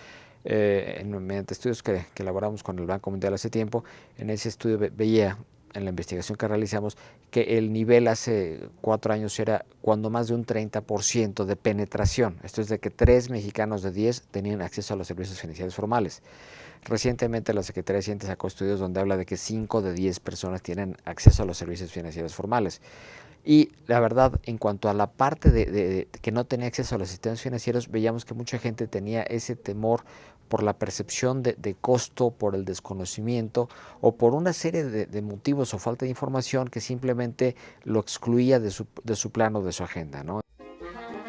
Mediante estudios que elaboramos con el Banco Mundial hace tiempo, en ese estudio veía, en la investigación que realizamos, que el nivel hace 4 años era cuando más de un 30% de penetración. Esto es de que 3 mexicanos de 10 tenían acceso a los servicios financieros formales. Recientemente la Secretaría de Hacienda sacó estudios donde habla de que 5 de 10 personas tienen acceso a los servicios financieros formales. Y la verdad, en cuanto a la parte de que no tenía acceso a los sistemas financieros, veíamos que mucha gente tenía ese temor por la percepción de costo, por el desconocimiento o por una serie de motivos o falta de información que simplemente lo excluía de su plano, de su agenda, ¿no?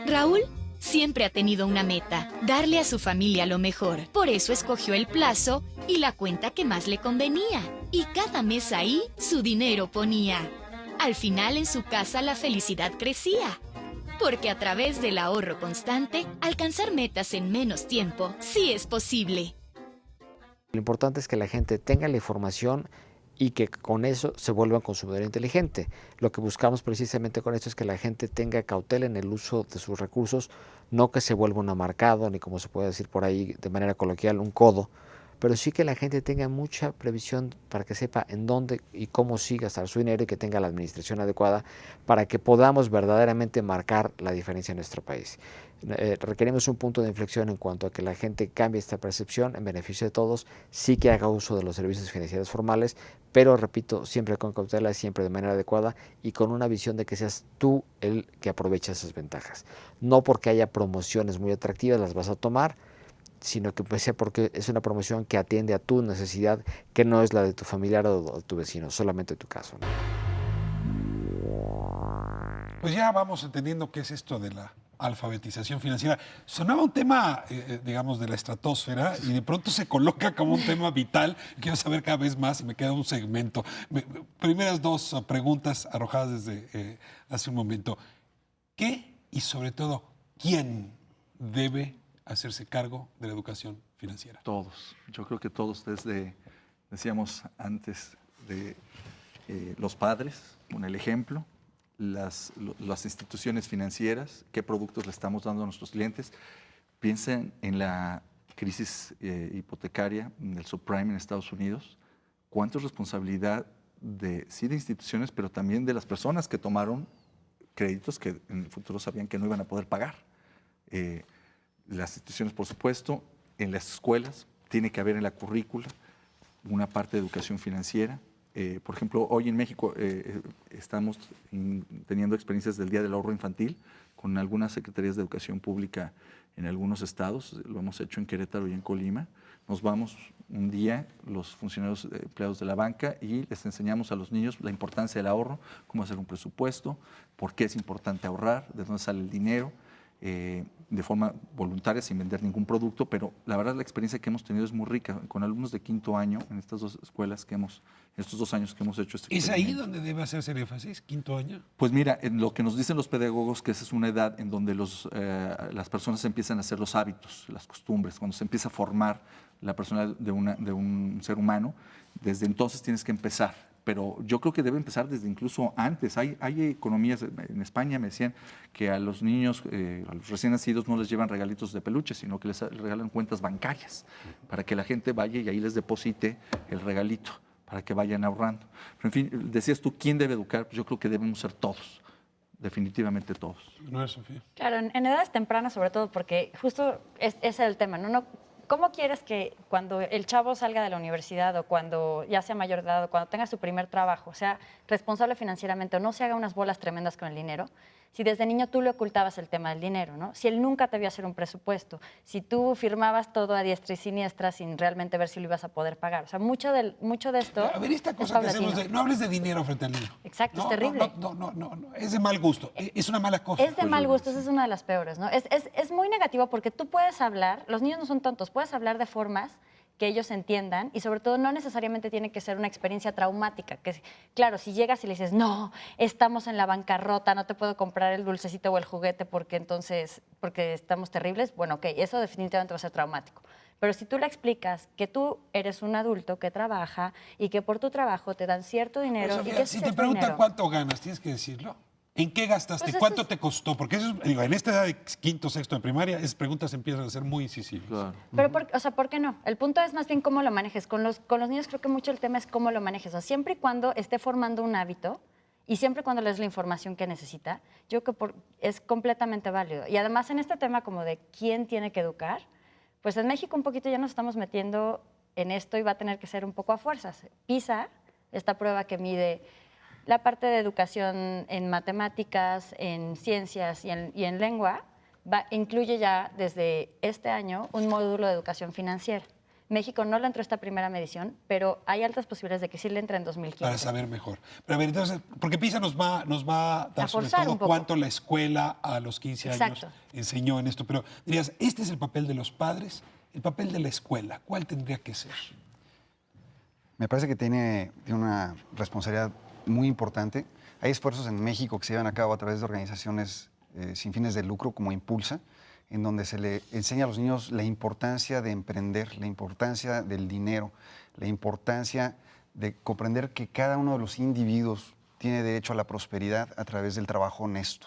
Raúl siempre ha tenido una meta, darle a su familia lo mejor. Por eso escogió el plazo y la cuenta que más le convenía. Y cada mes ahí su dinero ponía. Al final en su casa la felicidad crecía. Porque a través del ahorro constante, alcanzar metas en menos tiempo sí es posible. Lo importante es que la gente tenga la información y que con eso se vuelva un consumidor inteligente. Lo que buscamos precisamente con esto es que la gente tenga cautela en el uso de sus recursos, no que se vuelva un amarcado, ni como se puede decir por ahí de manera coloquial, un codo, pero sí que la gente tenga mucha previsión para que sepa en dónde y cómo sí gastar su dinero y que tenga la administración adecuada para que podamos verdaderamente marcar la diferencia en nuestro país. Requerimos un punto de inflexión en cuanto a que la gente cambie esta percepción en beneficio de todos, sí que haga uso de los servicios financieros formales, pero repito, siempre con cautela, siempre de manera adecuada y con una visión de que seas tú el que aprovecha esas ventajas. No porque haya promociones muy atractivas las vas a tomar, sino que sea porque es una promoción que atiende a tu necesidad, que no es la de tu familiar o de tu vecino, solamente tu caso, ¿no? Pues ya vamos entendiendo qué es esto de la alfabetización financiera. Sonaba un tema, digamos, de la estratosfera y de pronto se coloca como un tema vital. Quiero saber cada vez más y me queda un segmento. Primeras dos preguntas arrojadas desde hace un momento. ¿Qué y sobre todo quién debe hacerse cargo de la educación financiera? Todos. Yo creo que todos, decíamos antes, de los padres, con el ejemplo, las instituciones financieras, qué productos le estamos dando a nuestros clientes. Piensen en la crisis hipotecaria del subprime en Estados Unidos. ¿Cuánto es responsabilidad de instituciones, pero también de las personas que tomaron créditos que en el futuro sabían que no iban a poder pagar? Las instituciones, por supuesto, en las escuelas, tiene que haber en la currícula una parte de educación financiera. Por ejemplo, hoy en México estamos teniendo experiencias del Día del Ahorro Infantil con algunas secretarías de educación pública en algunos estados. Lo hemos hecho en Querétaro y en Colima. Nos vamos un día, los funcionarios empleados de la banca, y les enseñamos a los niños la importancia del ahorro, cómo hacer un presupuesto, por qué es importante ahorrar, de dónde sale el dinero, de forma voluntaria, sin vender ningún producto, pero la verdad la experiencia que hemos tenido es muy rica, con alumnos de quinto año en estas dos escuelas en estos 2 años que hemos hecho este ¿Es ahí experimento. donde debe hacerse el énfasis, quinto año? Pues mira, en lo que nos dicen los pedagogos, que esa es una edad en donde las personas empiezan a hacer los hábitos, las costumbres, cuando se empieza a formar la personalidad de un ser humano, desde entonces tienes que empezar. Pero yo creo que debe empezar desde incluso antes. Hay economías, en España me decían que a los niños, a los recién nacidos, no les llevan regalitos de peluche, sino que les regalan cuentas bancarias para que la gente vaya y ahí les deposite el regalito, para que vayan ahorrando. Pero en fin, decías tú, ¿quién debe educar? Pues yo creo que debemos ser todos, definitivamente todos. No es Sofía. Claro, en edades tempranas sobre todo, porque justo ese es el tema, ¿no? ¿Cómo quieres que cuando el chavo salga de la universidad o cuando ya sea mayor de edad o cuando tenga su primer trabajo, sea responsable financieramente o no se haga unas bolas tremendas con el dinero? Si desde niño tú le ocultabas el tema del dinero, ¿no? Si él nunca te vio hacer un presupuesto, si tú firmabas todo a diestra y siniestra sin realmente ver si lo ibas a poder pagar. O sea, mucho de esto. A ver, esta cosa que hacemos de no hables de dinero frente al niño. Exacto, No, es terrible. No, es de mal gusto, es una mala cosa. Es de mal gusto, esa es una de las peores, ¿no? Es muy negativo porque tú puedes hablar, los niños no son tontos, puedes hablar de formas que ellos entiendan y sobre todo no necesariamente tiene que ser una experiencia traumática. Que, claro, si llegas y le dices, no, estamos en la bancarrota, no te puedo comprar el dulcecito o el juguete porque estamos terribles, bueno, ok, eso definitivamente va a ser traumático. Pero si tú le explicas que tú eres un adulto que trabaja y que por tu trabajo te dan cierto dinero. Sofía, y que si te preguntan cuánto ganas, tienes que decirlo. ¿En qué gastaste? Pues ¿Cuánto te costó? Porque eso digo, en esta edad de quinto, sexto de primaria, esas preguntas empiezan a ser muy incisivas. Claro. Pero, ¿por qué no? El punto es más bien cómo lo manejes. Con los niños creo que mucho el tema es cómo lo manejes. O sea, siempre y cuando esté formando un hábito y siempre y cuando les la información que necesita, yo creo que es completamente válido. Y además en este tema como de quién tiene que educar, pues en México un poquito ya nos estamos metiendo en esto y va a tener que ser un poco a fuerzas. PISA, esta prueba que mide la parte de educación en matemáticas, en ciencias y en lengua, incluye ya desde este año un módulo de educación financiera. México no le entró esta primera medición, pero hay altas posibilidades de que sí le entre en 2015. Para saber mejor. Pero a ver, entonces, porque PISA nos va a dar sobre forzar todo un poco. cuánto la escuela a los 15 años Exacto. enseñó en esto. Pero dirías, este es el papel de los padres, el papel de la escuela. ¿Cuál tendría que ser? Me parece que tiene una responsabilidad muy importante. Hay esfuerzos en México que se llevan a cabo a través de organizaciones sin fines de lucro como Impulsa, en donde se le enseña a los niños la importancia de emprender, la importancia del dinero, la importancia de comprender que cada uno de los individuos tiene derecho a la prosperidad a través del trabajo honesto.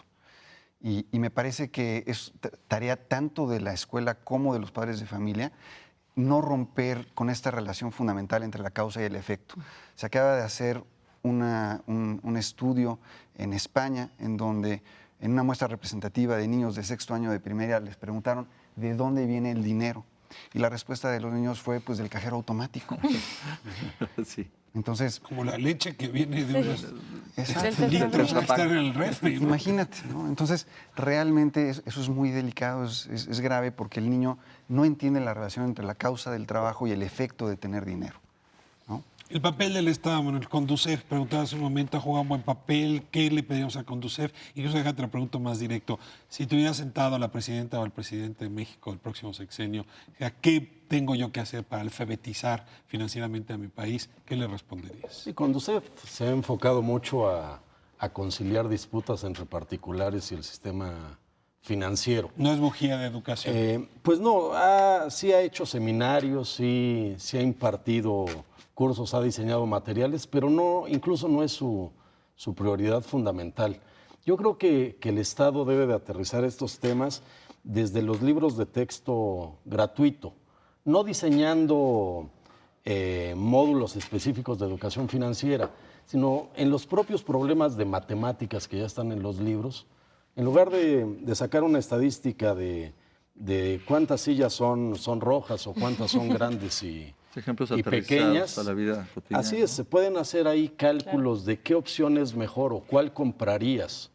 Y me parece que es tarea tanto de la escuela como de los padres de familia no romper con esta relación fundamental entre la causa y el efecto. Se acaba de hacer un estudio en España en donde en una muestra representativa de niños de sexto año de primaria les preguntaron ¿de dónde viene el dinero? Y la respuesta de los niños fue pues del cajero automático. Sí. Entonces, Como la leche que viene de unos exacto. litros que están en el refri, ¿no? Imagínate, ¿no? Entonces, realmente eso es muy delicado, es grave porque el niño no entiende la relación entre la causa del trabajo y el efecto de tener dinero, ¿no? El papel del Estado, Manuel, Conducef, preguntaba hace un momento, ha jugado un buen papel, ¿qué le pedimos a Conducef? Incluso déjate la pregunta más directo. Si te hubiera sentado a la presidenta o al presidente de México el próximo sexenio, ¿qué tengo yo que hacer para alfabetizar financieramente a mi país? ¿Qué le responderías? Sí, Conducef se ha enfocado mucho a conciliar disputas entre particulares y el sistema financiero. No es bujía de educación. Pues no, sí ha hecho seminarios, sí ha impartido cursos, ha diseñado materiales, pero incluso no es su prioridad fundamental. Yo creo que el Estado debe de aterrizar estos temas desde los libros de texto gratuito, no diseñando módulos específicos de educación financiera, sino en los propios problemas de matemáticas que ya están en los libros. En lugar de sacar una estadística de cuántas sillas son rojas o cuántas son grandes y Ejemplos y aterrizados pequeñas. a la vida cotidiana. Así es, se pueden hacer ahí cálculos de qué opción es mejor o cuál comprarías.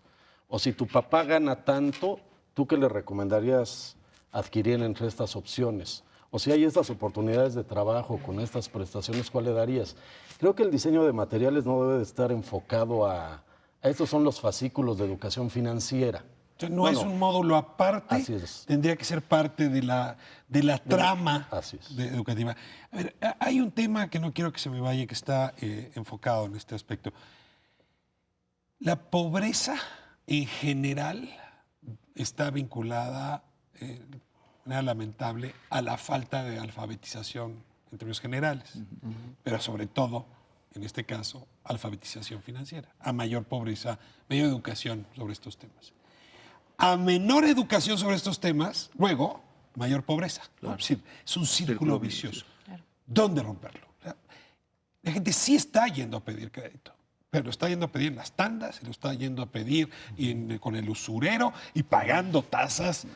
O si tu papá gana tanto, ¿tú qué le recomendarías adquirir entre estas opciones? O si hay estas oportunidades de trabajo con estas prestaciones, ¿cuál le darías? Creo que el diseño de materiales no debe de estar enfocado a estos son los fascículos de educación financiera. O sea, no es un módulo aparte, así es. tendría que ser parte de la trama Así es. educativa. A ver, hay un tema que no quiero que se me vaya, que está enfocado en este aspecto. La pobreza en general está vinculada, de manera lamentable, a la falta de alfabetización en términos generales, pero sobre todo, en este caso, alfabetización financiera. A mayor pobreza, mayor educación sobre estos temas. A menor educación sobre estos temas, luego, mayor pobreza. Claro. Es decir, es un círculo vicioso. Claro. ¿Dónde romperlo? O sea, la gente sí está yendo a pedir crédito, pero lo está yendo a pedir en las tandas, y lo está yendo a pedir con el usurero y pagando tasas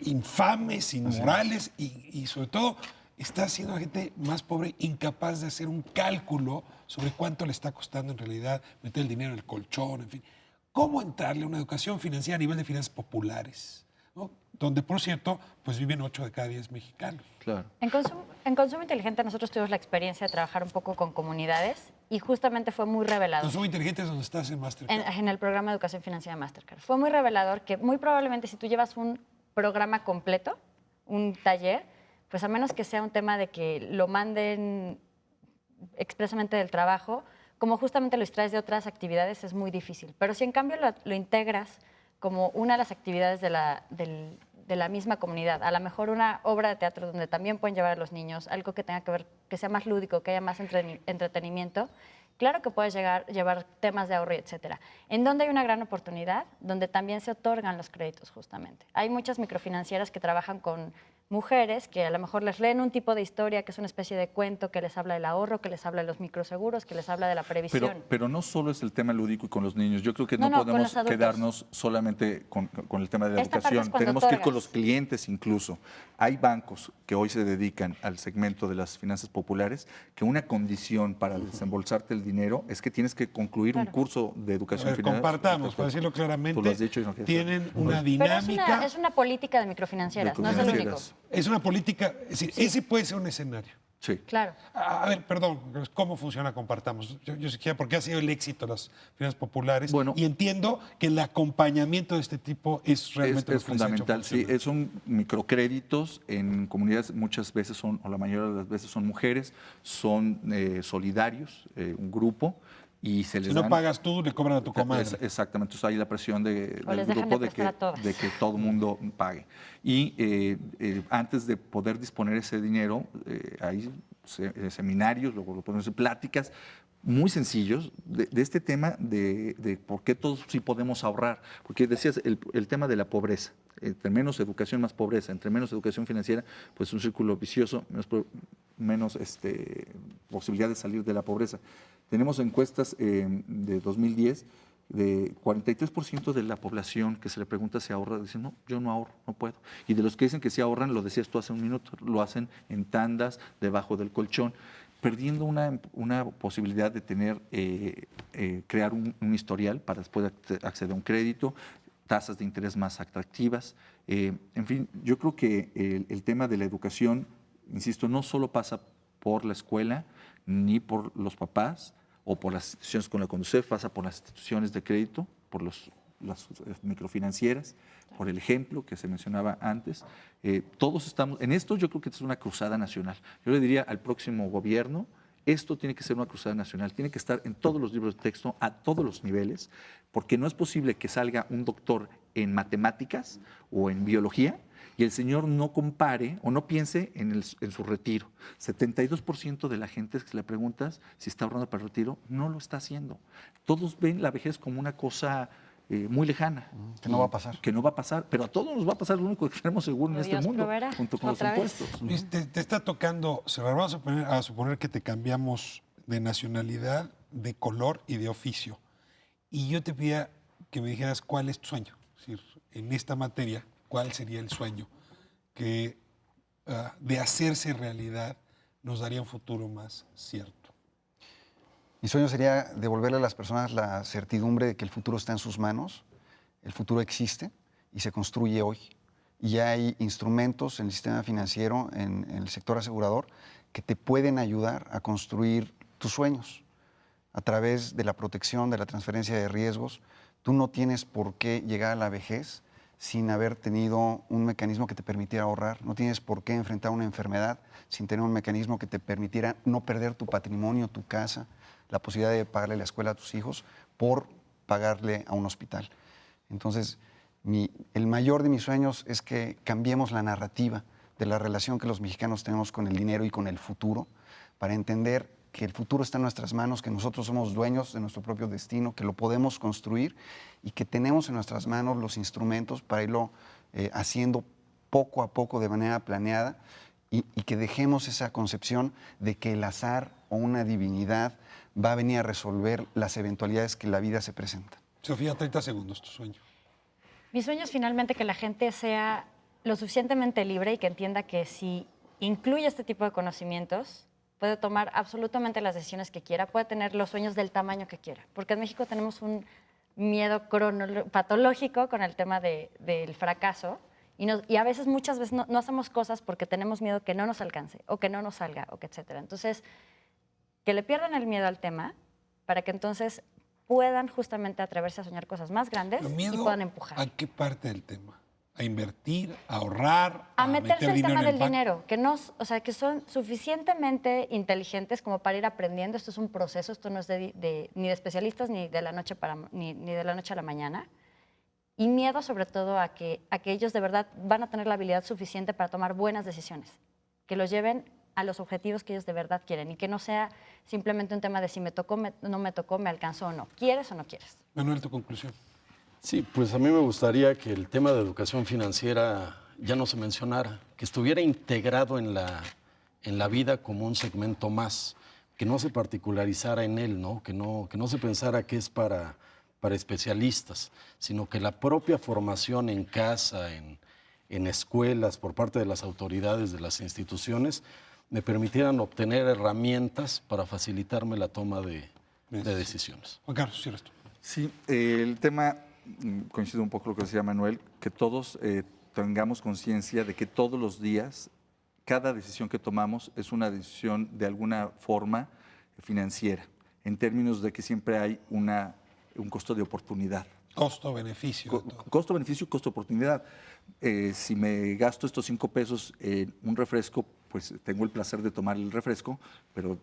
infames, inmorales y sobre todo está haciendo a la gente más pobre incapaz de hacer un cálculo sobre cuánto le está costando en realidad meter el dinero en el colchón, en fin. ¿Cómo entrarle a una educación financiera a nivel de finanzas populares? ¿No? Donde, por cierto, pues viven 8 de cada 10 mexicanos. Claro. En Consumo Inteligente nosotros tuvimos la experiencia de trabajar un poco con comunidades y justamente fue muy revelador. Consumo Inteligente es donde estás en Mastercard. En el programa de educación financiera de Mastercard. Fue muy revelador que muy probablemente si tú llevas un programa completo, un taller, pues a menos que sea un tema de que lo manden expresamente del trabajo, como justamente lo extraes de otras actividades, es muy difícil. Pero si en cambio lo integras como una de las actividades de la misma comunidad, a lo mejor una obra de teatro donde también pueden llevar a los niños, algo que tenga que ver, que sea más lúdico, que haya más entretenimiento, claro que puedes llevar temas de ahorro, etcétera. En donde hay una gran oportunidad, donde también se otorgan los créditos justamente. Hay muchas microfinancieras que trabajan con mujeres que a lo mejor les leen un tipo de historia que es una especie de cuento que les habla del ahorro, que les habla de los microseguros, que les habla de la previsión. Pero no solo es el tema lúdico y con los niños. Yo creo que no podemos quedarnos solamente con el tema de la educación. Tenemos que ir con los clientes incluso. Hay bancos que hoy se dedican al segmento de las finanzas populares que una condición para desembolsarte el dinero es que tienes que concluir un curso de educación financiera. Compartamos, para decirlo claramente, Tú lo has dicho y no tienen una dinámica. Pero es una política de microfinancieras, no es el único. Es una política, es decir, ese puede ser un escenario. Sí. Claro. A ver, perdón, ¿cómo funciona Compartamos? Yo sé porque ha sido el éxito de las finanzas populares y entiendo que el acompañamiento de este tipo es realmente es fundamental. Sí, son microcréditos en comunidades, muchas veces son, o la mayoría de las veces son mujeres, son solidarios, un grupo. Y se les si no pagas tú, le cobran a tu comadre. Exactamente, entonces hay la presión del grupo de que todo el mundo pague. Y antes de poder disponer ese dinero, hay seminarios, luego lo podemos hacer pláticas, muy sencillos de este tema de por qué todos sí podemos ahorrar. Porque decías el tema de la pobreza. Entre menos educación, más pobreza. Entre menos educación financiera, pues un círculo vicioso, menos posibilidad de salir de la pobreza. Tenemos encuestas de 2010 de 43% de la población que se le pregunta si ahorra, dicen, no, yo no ahorro, no puedo. Y de los que dicen que sí ahorran, lo decías tú hace un minuto, lo hacen en tandas, debajo del colchón, perdiendo una posibilidad de tener, crear un historial para después acceder a un crédito, tasas de interés más atractivas. En fin, yo creo que el tema de la educación, insisto, no solo pasa por la escuela, ni por los papás, o por las instituciones con la CONDUCEF, pasa por las instituciones de crédito, por las microfinancieras, por el ejemplo que se mencionaba antes. Todos estamos, en esto yo creo que es una cruzada nacional. Yo le diría al próximo gobierno, esto tiene que ser una cruzada nacional, tiene que estar en todos los libros de texto, a todos los niveles, porque no es posible que salga un doctor en matemáticas o en biología y el señor no compare o no piense en su retiro. 72% de la gente que le preguntas si está ahorrando para el retiro, no lo está haciendo. Todos ven la vejez como una cosa muy lejana. Que no va a pasar. Que no va a pasar, pero a todos nos va a pasar, lo único que tenemos seguro en este Dios mundo, proveerá. junto con los Otra vez. impuestos. Luis, te está tocando cerrar. Vamos a suponer que te cambiamos de nacionalidad, de color y de oficio. Y yo te pedía que me dijeras cuál es tu sueño. Es decir, en esta materia, ¿cuál sería el sueño que de hacerse realidad nos daría un futuro más cierto? Mi sueño sería devolverle a las personas la certidumbre de que el futuro está en sus manos, el futuro existe y se construye hoy. Y ya hay instrumentos en el sistema financiero, en el sector asegurador, que te pueden ayudar a construir tus sueños a través de la protección, de la transferencia de riesgos. Tú no tienes por qué llegar a la vejez sin haber tenido un mecanismo que te permitiera ahorrar. No tienes por qué enfrentar una enfermedad sin tener un mecanismo que te permitiera no perder tu patrimonio, tu casa, la posibilidad de pagarle la escuela a tus hijos por pagarle a un hospital. Entonces, el mayor de mis sueños es que cambiemos la narrativa de la relación que los mexicanos tenemos con el dinero y con el futuro, para entender que el futuro está en nuestras manos, que nosotros somos dueños de nuestro propio destino, que lo podemos construir y que tenemos en nuestras manos los instrumentos para irlo haciendo poco a poco de manera planeada y que dejemos esa concepción de que el azar o una divinidad va a venir a resolver las eventualidades que la vida se presenta. Sofía, 30 segundos, tu sueño. Mi sueño es finalmente que la gente sea lo suficientemente libre y que entienda que si incluye este tipo de conocimientos, puede tomar absolutamente las decisiones que quiera, puede tener los sueños del tamaño que quiera. Porque en México tenemos un miedo patológico con el tema del fracaso y a veces, muchas veces, no hacemos cosas porque tenemos miedo que no nos alcance o que no nos salga, o que etcétera. Entonces, que le pierdan el miedo al tema para que entonces puedan justamente atreverse a soñar cosas más grandes y puedan empujar. ¿A qué parte del tema? ¿A invertir, a ahorrar, a meterse meter el tema dinero en del el banco? dinero, que son suficientemente inteligentes como para ir aprendiendo. Esto es un proceso, esto no es ni de especialistas ni de la noche ni de la noche a la mañana. Y miedo sobre todo a que ellos de verdad van a tener la habilidad suficiente para tomar buenas decisiones, que los lleven a los objetivos que ellos de verdad quieren y que no sea simplemente un tema de si me tocó, no me tocó, me alcanzó o no. ¿Quieres o no quieres? Manuel, tu conclusión. Sí, pues a mí me gustaría que el tema de educación financiera ya no se mencionara, que estuviera integrado en la vida como un segmento más, que no se particularizara en él, ¿no? Que no se pensara que es para especialistas, sino que la propia formación en casa, en escuelas, por parte de las autoridades de las instituciones, me permitieran obtener herramientas para facilitarme la toma de decisiones. Juan Carlos, cierras tú. Sí, el tema, coincido un poco con lo que decía Manuel, que todos tengamos conciencia de que todos los días, cada decisión que tomamos es una decisión de alguna forma financiera, en términos de que siempre hay un costo de oportunidad. Costo-beneficio. Costo-beneficio, costo-oportunidad. Si me gasto estos 5 pesos en un refresco, pues tengo el placer de tomar el refresco, pero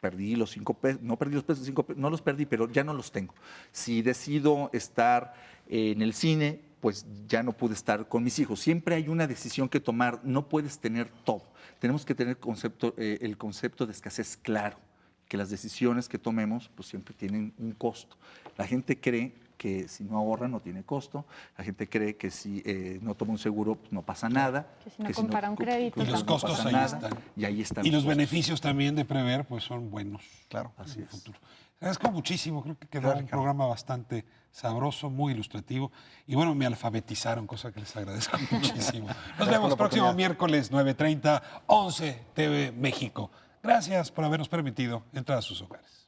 perdí los 5 pesos, no perdí los pesos, 5 pesos, no los perdí, pero ya no los tengo. Si decido estar en el cine, pues ya no pude estar con mis hijos. Siempre hay una decisión que tomar, no puedes tener todo. Tenemos que tener el concepto de escasez claro, que las decisiones que tomemos pues siempre tienen un costo. La gente cree que si no ahorra no tiene costo, la gente cree que si no toma un seguro pues no pasa nada. Que si no compara un crédito Y los tampoco costos pasa ahí nada, están. y ahí están Y los costos. beneficios también de prever pues son buenos. Claro. Así en el es. futuro. Agradezco muchísimo, creo que quedó Claro, un Ricardo. programa bastante sabroso, muy ilustrativo. Y bueno, me alfabetizaron, cosa que les agradezco muchísimo. Nos vemos la próximo oportunidad. miércoles 9:30, 11 TV México. Gracias por habernos permitido entrar a sus hogares.